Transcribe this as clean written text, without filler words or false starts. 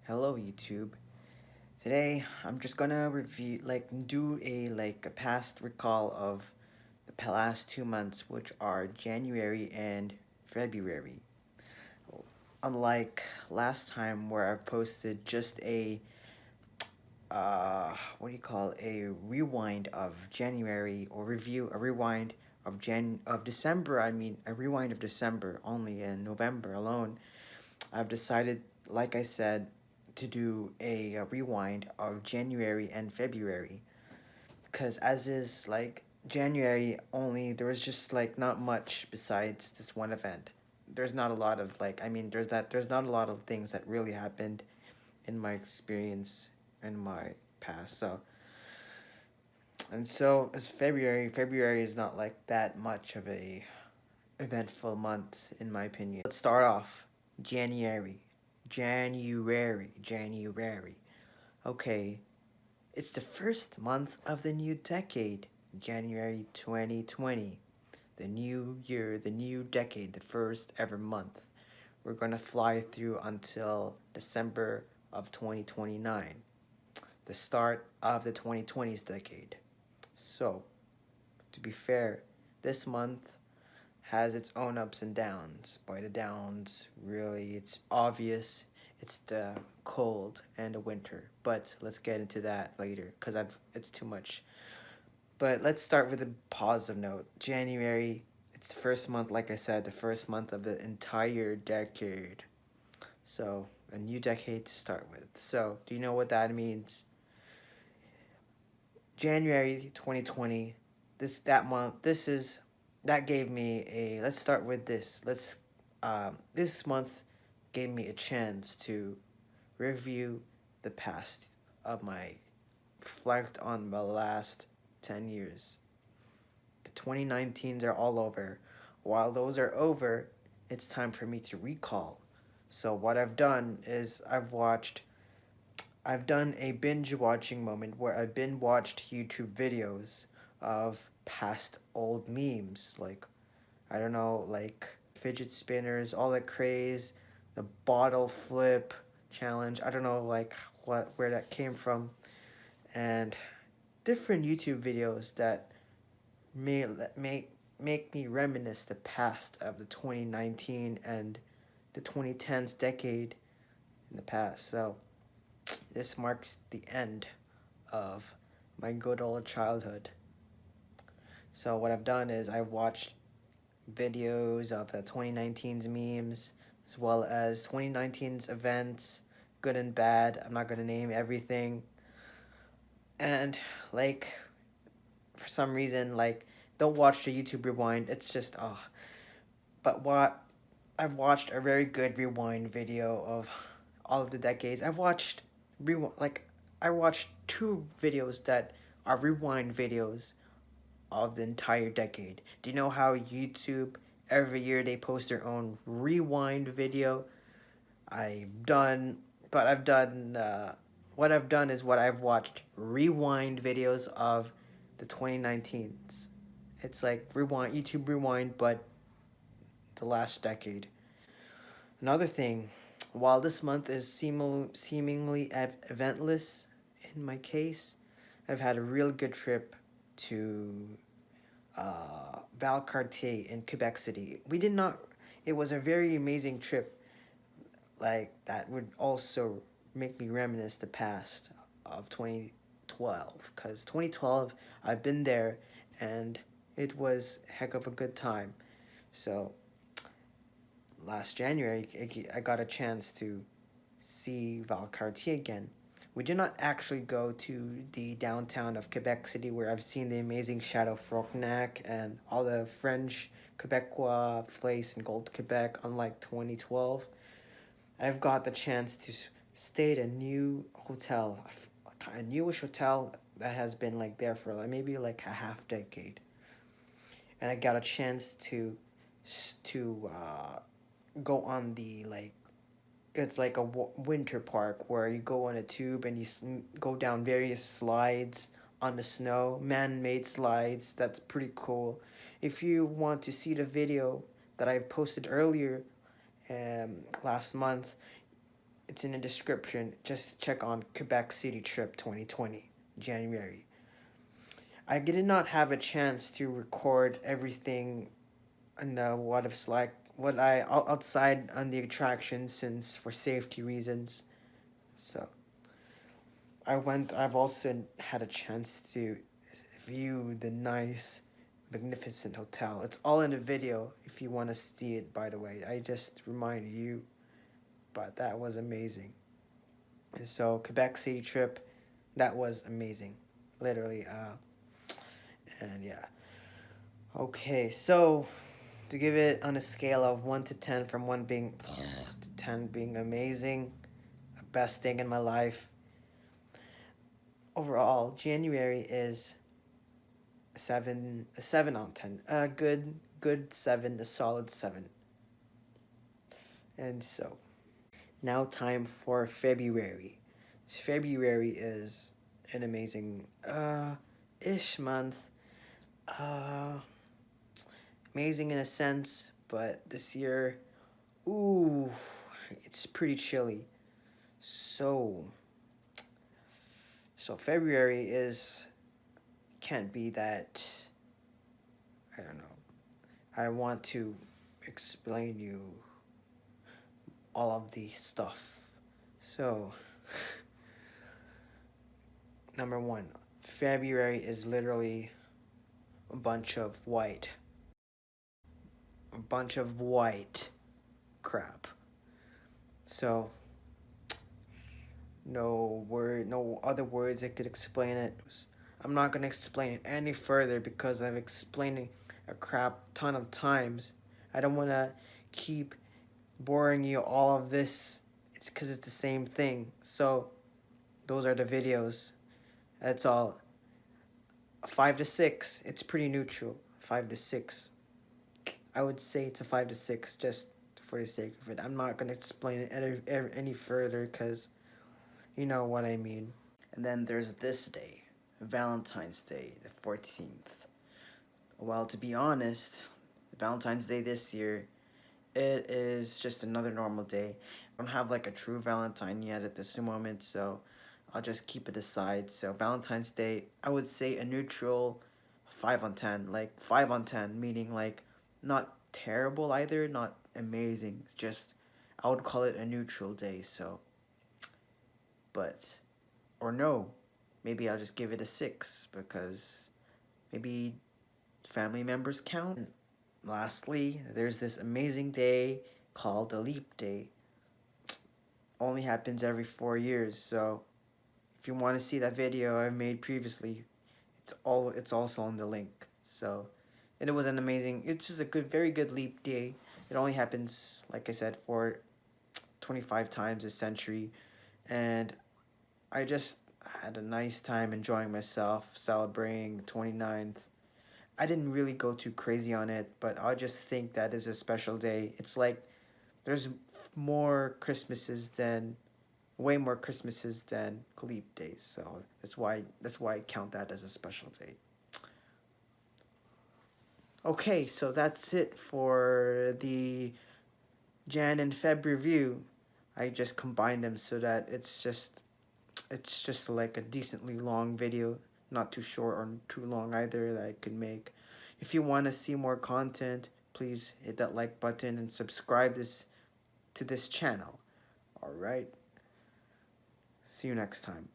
Hello YouTube. Today I'm just gonna review do a past recall of the last 2 months, which are January and February. Unlike last time where I posted just a rewind of January, or review a rewind of December, a rewind of December only, and November alone. I've decided, like I said, to do a rewind of January and February, because as is like January only, there was just like not much besides this one event. There's not a lot of there's not a lot of things that really happened in my experience in my past. So as February is not like that much of a eventful month in my opinion. Let's start off January. January. Okay, it's the first month of the new decade, January 2020. The new year, the new decade, the first ever month. We're gonna fly through until December of 2029, the start of the 2020s decade. So, to be fair, this month has its own ups and downs. By the downs, really, it's obvious. It's the cold and the winter. But let's get into that later, because it's too much. But let's start with a positive note. January, it's the first month, like I said, the first month of the entire decade. So, a new decade to start with. So, do you know what that means? January 2020, that month, that gave me a, let's start with this. This month gave me a chance to review the past of reflect on the last 10 years. The 2019s are all over. While those are over, it's time for me to recall. So what I've done is I've done a binge watching moment where I've binge watched YouTube videos of past old memes, like, I don't know, like fidget spinners, all that craze, the bottle flip challenge. I don't know like where that came from, and different YouTube videos that may make me reminisce the past of the 2019 and the 2010s decade in the past. So this marks the end of my good old childhood. So what I've done is I've watched videos of the 2019's memes, as well as 2019's events, good and bad. I'm not going to name everything. And like, for some reason, like, don't watch the YouTube rewind. It's just, oh. But what, I've watched a very good rewind video of all of the decades. I watched two videos that are rewind videos of the entire decade. Do you know how YouTube, every year they post their own rewind video? I've done, but I've done, what I've done is what I've watched rewind videos of the 2019s. It's like rewind, YouTube rewind, but the last decade. Another thing, while this month is seemingly eventless in my case, I've had a real good trip to Valcartier in Quebec City. It was a very amazing trip, like, that would also make me reminisce the past of 2012. Because 2012, I've been there, and it was a heck of a good time. So, last January, I got a chance to see Valcartier again. We did not actually go to the downtown of Quebec City, where I've seen the amazing Chateau Frontenac and all the French Quebecois place in Gold Quebec, unlike 2012. I've got the chance to stay at a new hotel, a newish hotel that has been like there for like maybe like a half decade. And I got a chance to go on the, like, it's like a winter park where you go on a tube and you go down various slides on the snow, man-made slides. That's pretty cool. If you want to see the video that I posted earlier, last month, It's in the description. Just check on Quebec City trip 2020, January. I did not have a chance to record everything and what it's like, what I outside on the attraction since for safety reasons. So I've also had a chance to view the nice, magnificent hotel. It's all in the video if you want to see it, by the way. I just remind you, but that was amazing. And so, Quebec City trip, that was amazing. Literally. And yeah. Okay, so to give it on a scale of 1 to 10, from 1 being to 10 being amazing, best thing in my life, overall, January is a 7 out of 10. A good 7, a solid 7. And so, now time for February. February is an amazing ish month. Uh Amazing in a sense, but this year, ooh, it's pretty chilly. So February is can't be that, I don't know. I want to explain you all of the stuff. So, number 1, February is literally a bunch of white. A bunch of white crap. So, no other words that could explain it. I'm not gonna explain it any further because I've explained it a crap ton of times. I don't wanna keep boring you all of this. It's because it's the same thing. So those are the videos. That's all. 5 to 6. It's pretty neutral. 5 to 6. I would say it's a 5 to 6 just for the sake of it. I'm not gonna explain it any further because you know what I mean. And then there's this day, Valentine's Day, the 14th. Well, to be honest, Valentine's Day this year, it is just another normal day. I don't have like a true Valentine yet at this moment, so I'll just keep it aside. So Valentine's Day, I would say a neutral 5 on 10. Like 5 on 10, meaning like not terrible either, not amazing. It's just, I would call it a neutral day, so. But, or no, maybe I'll just give it a 6 because maybe family members count. And lastly, there's this amazing day called the Leap Day. Only happens every 4 years, so if you want to see that video I made previously, it's also on the link. So, and it was an amazing. It's just a very good leap day. It only happens, like I said, for 25 times a century, and I just had a nice time enjoying myself, celebrating 29th. I didn't really go too crazy on it, but I just think that is a special day. It's like there's more Christmases than way more Christmases than leap days, so that's why I count that as a special day. Okay, so that's it for the Jan and Feb review. I just combined them so that it's just like a decently long video, not too short or too long either, that I could make. If you want to see more content, please hit that like button and subscribe to this channel. All right. See you next time.